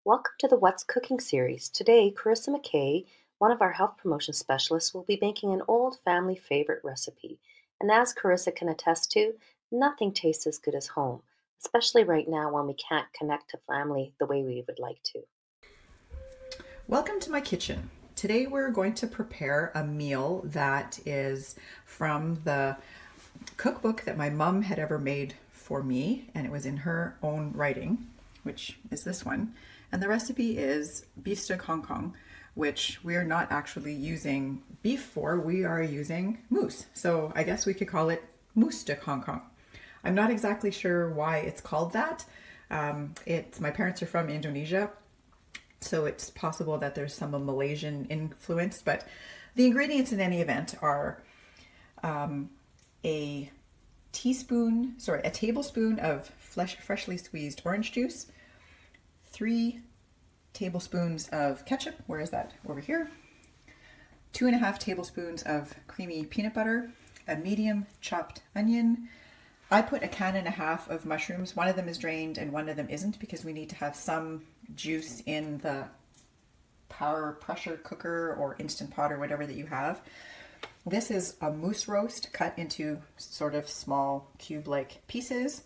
Welcome to the What's Cooking series. Today, Charissa McKay, one of our health promotion specialists, will be making an old family favorite recipe. And as Charissa can attest to, nothing tastes as good as home, especially right now when we can't connect to family the way we would like to. Welcome to my kitchen. Today we're going to prepare a meal that is from the cookbook that my mom had ever made for me, and it was in her own writing, which is this one. And the recipe is Biefstuk Hong Kong, which we're not actually using beef for, we are using moose. So I guess we could call it Moostuk Hong Kong. I'm not exactly sure why it's called that. My parents are from Indonesia, so it's possible that there's some Malaysian influence, but the ingredients in any event are a tablespoon of freshly squeezed orange juice, 3 tablespoons of ketchup, where is that? Over here. 2.5 tablespoons of creamy peanut butter, a medium chopped onion. I put 1.5 cans of mushrooms. One of them is drained and one of them isn't because we need to have some juice in the power pressure cooker or Instant Pot or whatever that you have. This is a moose roast cut into sort of small cube-like pieces.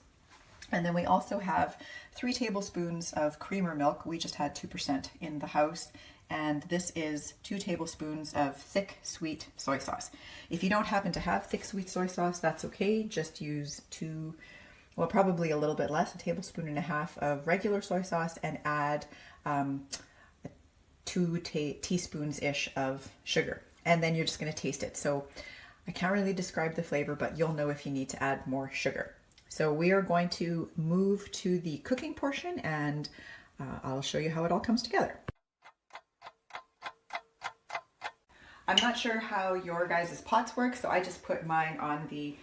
And then we also have 3 tablespoons of creamer milk. We just had 2% in the house. And this is 2 tablespoons of thick, sweet soy sauce. If you don't happen to have thick, sweet soy sauce, that's okay. Just use probably a little bit less, 1.5 tablespoons of regular soy sauce, and add 2 teaspoons-ish of sugar. And then you're just gonna taste it. So I can't really describe the flavor, but you'll know if you need to add more sugar. So we are going to move to the cooking portion, and I'll show you how it all comes together. I'm not sure how your guys' pots work, so I just put mine on the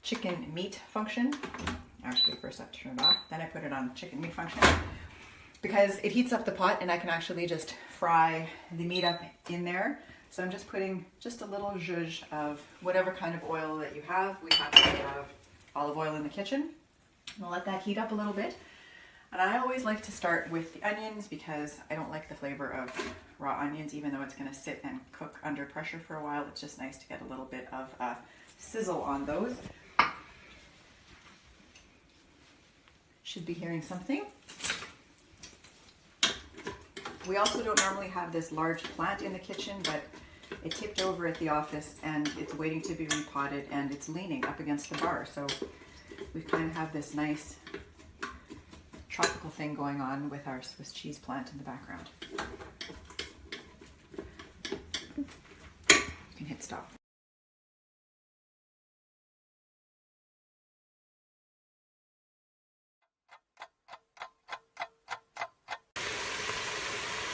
chicken meat function. Actually, first I have to turn it off, then I put it on chicken meat function because it heats up the pot and I can actually just fry the meat up in there. So I'm just putting just a little zhuzh of whatever kind of oil that you have. We happen to have olive oil in the kitchen. We'll let that heat up a little bit. And I always like to start with the onions because I don't like the flavor of raw onions, even though it's going to sit and cook under pressure for a while. It's just nice to get a little bit of a sizzle on those. Should be hearing something. We also don't normally have this large plant in the kitchen, but it tipped over at the office and it's waiting to be repotted and it's leaning up against the bar. So we kind of have this nice tropical thing going on with our Swiss cheese plant in the background. You can hit stop.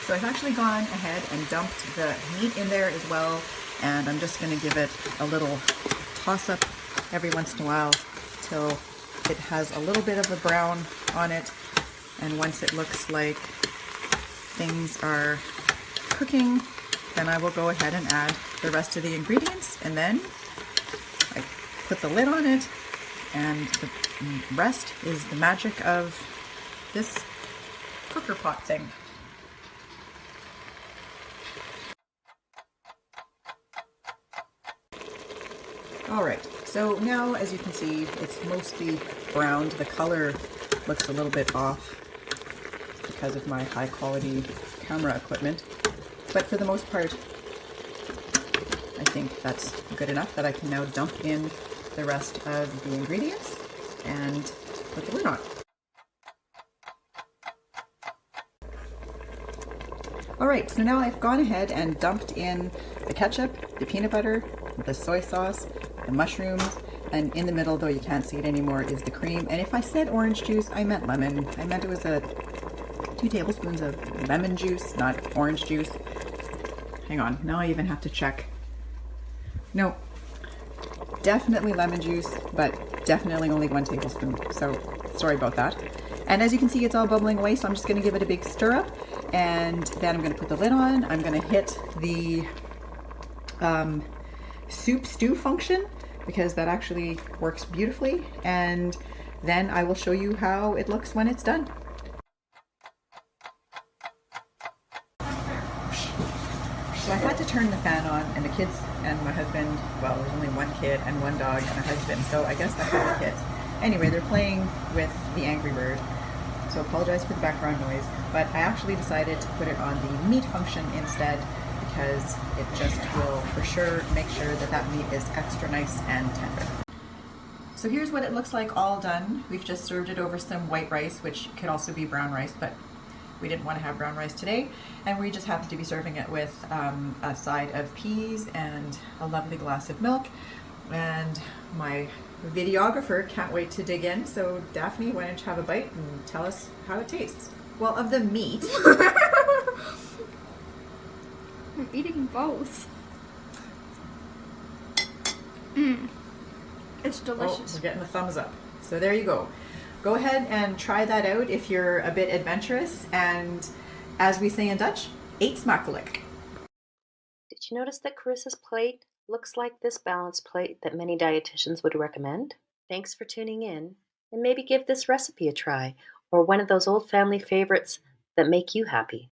So I've actually gone ahead and dumped the meat in there as well, and I'm just going to give it a little toss up every once in a while till it has a little bit of a brown on it. And once it looks like things are cooking, then I will go ahead and add the rest of the ingredients, and then I put the lid on it, and the rest is the magic of this cooker pot thing. All right, so now as you can see, it's mostly browned. The color looks a little bit off because of my high quality camera equipment, but for the most part, I think that's good enough that I can now dump in the rest of the ingredients and put the lid on. All right, so now I've gone ahead and dumped in the ketchup, the peanut butter, the soy sauce, the mushrooms, and in the middle, though you can't see it anymore, is the cream. And if I said orange juice, I meant lemon. I meant it was 2 tablespoons of lemon juice, not orange juice. Hang on, now I even have to check. No, definitely lemon juice, but definitely only 1 tablespoon. So sorry about that. And as you can see, it's all bubbling away, so I'm just gonna give it a big stir up, and then I'm gonna put the lid on. I'm gonna hit the soup stew function because that actually works beautifully, and then I will show you how it looks when it's done. So I had to turn the fan on, and the kids and my husband, well, there's only one kid and one dog and a husband, so I guess that's all the kids. Anyway, they're playing with the Angry Bird, so apologize for the background noise, but I actually decided to put it on the meat function instead because it just will for sure make sure that that meat is extra nice and tender. So here's what it looks like all done. We've just served it over some white rice, which could also be brown rice, but we didn't want to have brown rice today, and we just happened to be serving it with a side of peas and a lovely glass of milk. And my videographer can't wait to dig in, so Daphne, why don't you have a bite and tell us how it tastes? Well, of the meat. I'm eating both. It's Oh, delicious. we're getting a thumbs up. So there you go. Go ahead and try that out if you're a bit adventurous. And as we say in Dutch, eet smakelijk. Did you notice that Carissa's plate looks like this balanced plate that many dietitians would recommend? Thanks for tuning in, and maybe give this recipe a try, or one of those old family favorites that make you happy.